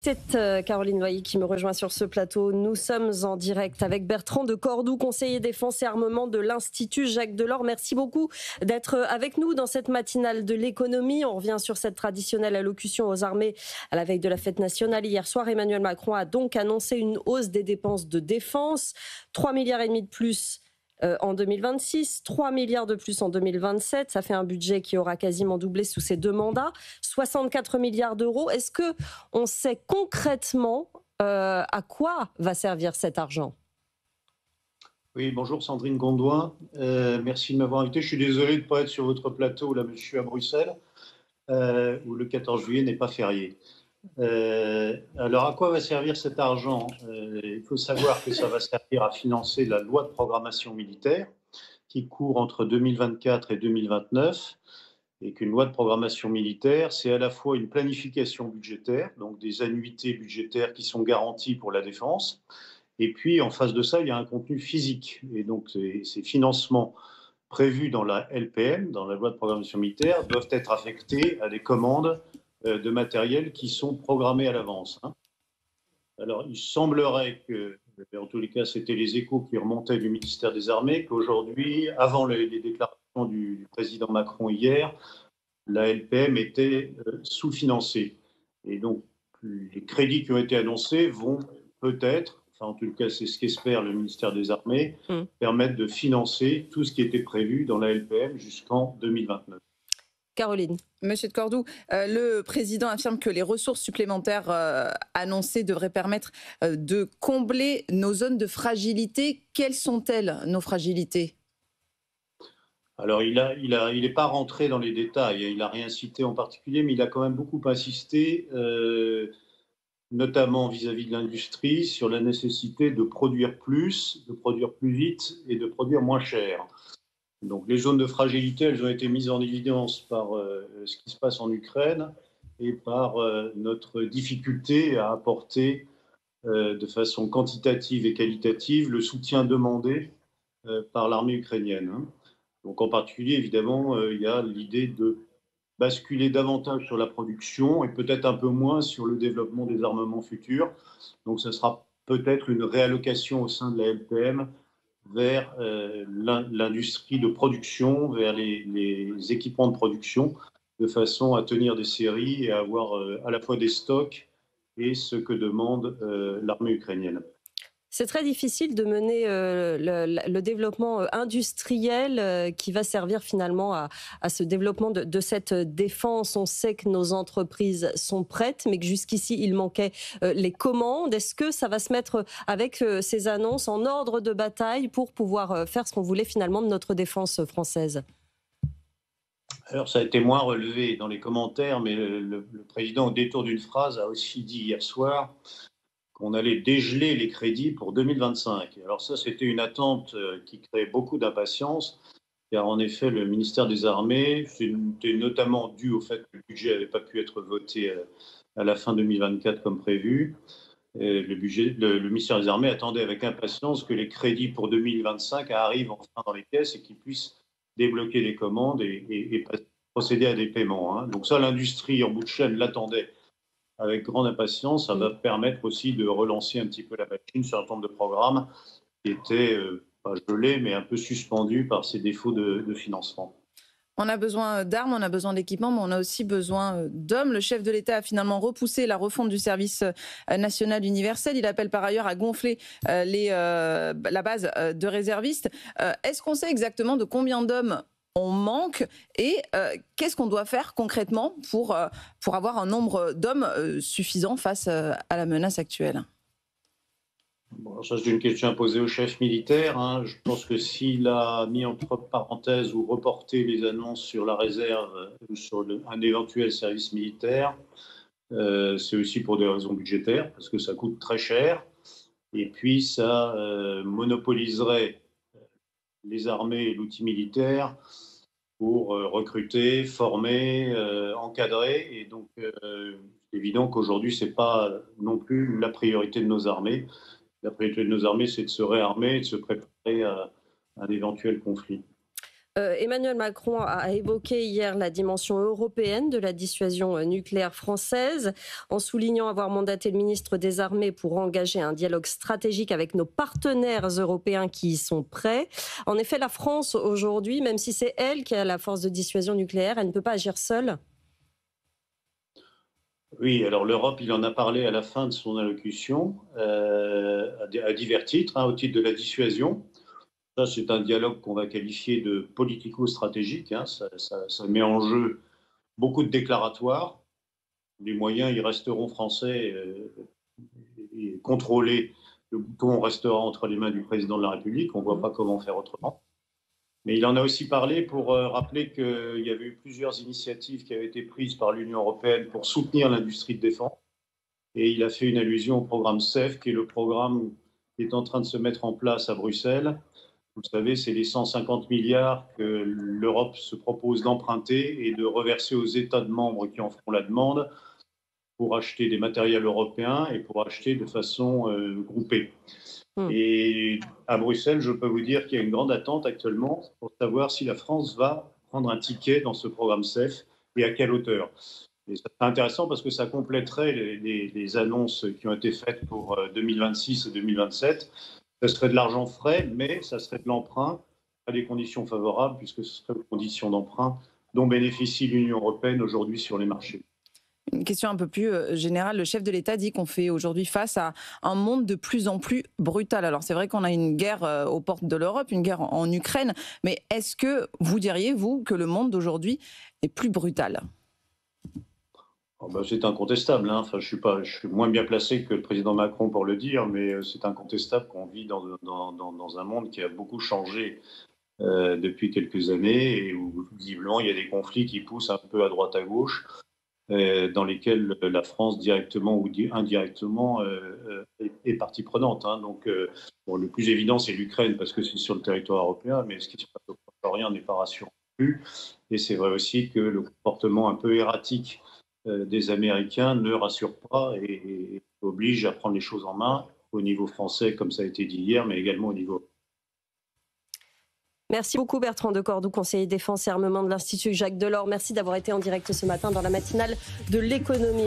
C'est Caroline Noyer qui me rejoint sur ce plateau. Nous sommes en direct avec Bertrand de Cordoue, conseiller défense et armement de l'Institut Jacques Delors. Merci beaucoup d'être avec nous dans cette matinale de l'économie. On revient sur cette traditionnelle allocution aux armées à la veille de la fête nationale. Hier soir, Emmanuel Macron a donc annoncé une hausse des dépenses de défense, 3,5 milliards de plus en 2026, 3 milliards de plus en 2027. Ça fait un budget qui aura quasiment doublé sous ces deux mandats. 64 milliards d'euros. Est-ce qu'on sait concrètement à quoi va servir cet argent ? Oui, bonjour Sandrine Gondouin. Merci de m'avoir invité. Je suis désolé de ne pas être sur votre plateau là, monsieur, à Bruxelles, où le 14 juillet n'est pas férié. Alors, à quoi va servir cet argent ? Il faut savoir que ça va servir à financer la loi de programmation militaire qui court entre 2024 et 2029. Et qu'une loi de programmation militaire, c'est à la fois une planification budgétaire, donc des annuités budgétaires qui sont garanties pour la défense, et puis en face de ça, il y a un contenu physique. Et donc ces financements prévus dans la LPM, dans la loi de programmation militaire, doivent être affectés à des commandes de matériel qui sont programmées à l'avance. Alors il semblerait que, en tous les cas c'était les échos qui remontaient du ministère des Armées, qu'aujourd'hui, avant les déclarations du président Macron hier, la LPM était sous-financée. Et donc, les crédits qui ont été annoncés vont peut-être, enfin en tout cas c'est ce qu'espère le ministère des Armées, permettre de financer tout ce qui était prévu dans la LPM jusqu'en 2029. Caroline. Monsieur de Cordoue, le président affirme que les ressources supplémentaires annoncées devraient permettre de combler nos zones de fragilité. Quelles sont-elles, nos fragilités ? Alors, il n'est pas rentré dans les détails, il n'a rien cité en particulier, mais il a quand même beaucoup insisté, notamment vis-à-vis de l'industrie, sur la nécessité de produire plus vite et de produire moins cher. Donc, les zones de fragilité, elles ont été mises en évidence par ce qui se passe en Ukraine et par notre difficulté à apporter de façon quantitative et qualitative le soutien demandé par l'armée ukrainienne. Donc en particulier, évidemment, il y a l'idée de basculer davantage sur la production et peut-être un peu moins sur le développement des armements futurs. Donc ce sera peut-être une réallocation au sein de la LPM vers l'industrie de production, vers les équipements de production, de façon à tenir des séries et à avoir à la fois des stocks et ce que demande l'armée ukrainienne. C'est très difficile de mener le développement industriel qui va servir finalement à ce développement de cette défense. On sait que nos entreprises sont prêtes, mais que jusqu'ici, il manquait les commandes. Est-ce que ça va se mettre avec ces annonces en ordre de bataille pour pouvoir faire ce qu'on voulait finalement de notre défense française ? Alors, ça a été moins relevé dans les commentaires, mais le président, au détour d'une phrase, a aussi dit hier soir qu'on allait dégeler les crédits pour 2025. Alors ça, c'était une attente qui créait beaucoup d'impatience, car en effet, le ministère des Armées, c'était notamment dû au fait que le budget n'avait pas pu être voté à la fin 2024 comme prévu. Et le ministère des Armées attendait avec impatience que les crédits pour 2025 arrivent enfin dans les caisses et qu'ils puissent débloquer les commandes et procéder à des paiements. Donc ça, l'industrie en bout de chaîne l'attendait avec grande impatience. Ça va permettre aussi de relancer un petit peu la machine sur un certain nombre de programmes qui étaient pas gelés, mais un peu suspendus par ces défauts de financement. On a besoin d'armes, on a besoin d'équipements, mais on a aussi besoin d'hommes. Le chef de l'État a finalement repoussé la refonte du service national universel. Il appelle par ailleurs à gonfler la base de réservistes. Est-ce qu'on sait exactement de combien d'hommes on manque et qu'est-ce qu'on doit faire concrètement pour avoir un nombre d'hommes suffisant face à la menace actuelle ? Bon, ça, c'est une question à poser au chef militaire. Je pense que s'il a mis entre parenthèses ou reporté les annonces sur la réserve ou sur un éventuel service militaire, c'est aussi pour des raisons budgétaires, parce que ça coûte très cher. Et puis, ça monopoliserait les armées et l'outil militaire pour recruter, former, encadrer. Et donc, c'est évident qu'aujourd'hui, ce n'est pas non plus la priorité de nos armées. La priorité de nos armées, c'est de se réarmer et de se préparer à un éventuel conflit. Emmanuel Macron a évoqué hier la dimension européenne de la dissuasion nucléaire française, en soulignant avoir mandaté le ministre des Armées pour engager un dialogue stratégique avec nos partenaires européens qui y sont prêts. En effet, la France, aujourd'hui, même si c'est elle qui a la force de dissuasion nucléaire, elle ne peut pas agir seule. Oui, alors l'Europe, il en a parlé à la fin de son allocution, à divers titres, au titre de la dissuasion. Ça, c'est un dialogue qu'on va qualifier de politico-stratégique. Ça met en jeu beaucoup de déclaratoires. Les moyens, ils resteront français et contrôlés. Le bouton restera entre les mains du président de la République. On ne voit pas comment faire autrement. Mais il en a aussi parlé pour rappeler qu'il y avait eu plusieurs initiatives qui avaient été prises par l'Union européenne pour soutenir l'industrie de défense. Et il a fait une allusion au programme CEF, qui est le programme qui est en train de se mettre en place à Bruxelles. Vous savez, c'est les 150 milliards que l'Europe se propose d'emprunter et de reverser aux États de membres qui en feront la demande pour acheter des matériels européens et pour acheter de façon groupée. Et à Bruxelles, je peux vous dire qu'il y a une grande attente actuellement pour savoir si la France va prendre un ticket dans ce programme CEF et à quelle hauteur. Et ça serait intéressant parce que ça compléterait les annonces qui ont été faites pour 2026 et 2027. Ce serait de l'argent frais, mais ça serait de l'emprunt à des conditions favorables, puisque ce serait des conditions d'emprunt dont bénéficie l'Union européenne aujourd'hui sur les marchés. Une question un peu plus générale. Le chef de l'État dit qu'on fait aujourd'hui face à un monde de plus en plus brutal. Alors c'est vrai qu'on a une guerre aux portes de l'Europe, une guerre en Ukraine, mais est-ce que vous diriez, vous, que le monde d'aujourd'hui est plus brutal ? C'est incontestable. Enfin, je suis moins bien placé que le président Macron pour le dire, mais c'est incontestable qu'on vit dans un monde qui a beaucoup changé depuis quelques années et où visiblement il y a des conflits qui poussent un peu à droite à gauche, dans lesquels la France directement ou indirectement est partie prenante. Donc, le plus évident, c'est l'Ukraine parce que c'est sur le territoire européen, mais ce qui se passe au Proche-Orient n'est pas rassurant non plus. Et c'est vrai aussi que le comportement un peu erratique des Américains ne rassure pas et oblige à prendre les choses en main au niveau français, comme ça a été dit hier, mais également au niveau. Merci beaucoup Bertrand de Cordoue, conseiller défense et armement de l'Institut Jacques Delors. Merci d'avoir été en direct ce matin dans la matinale de l'économie.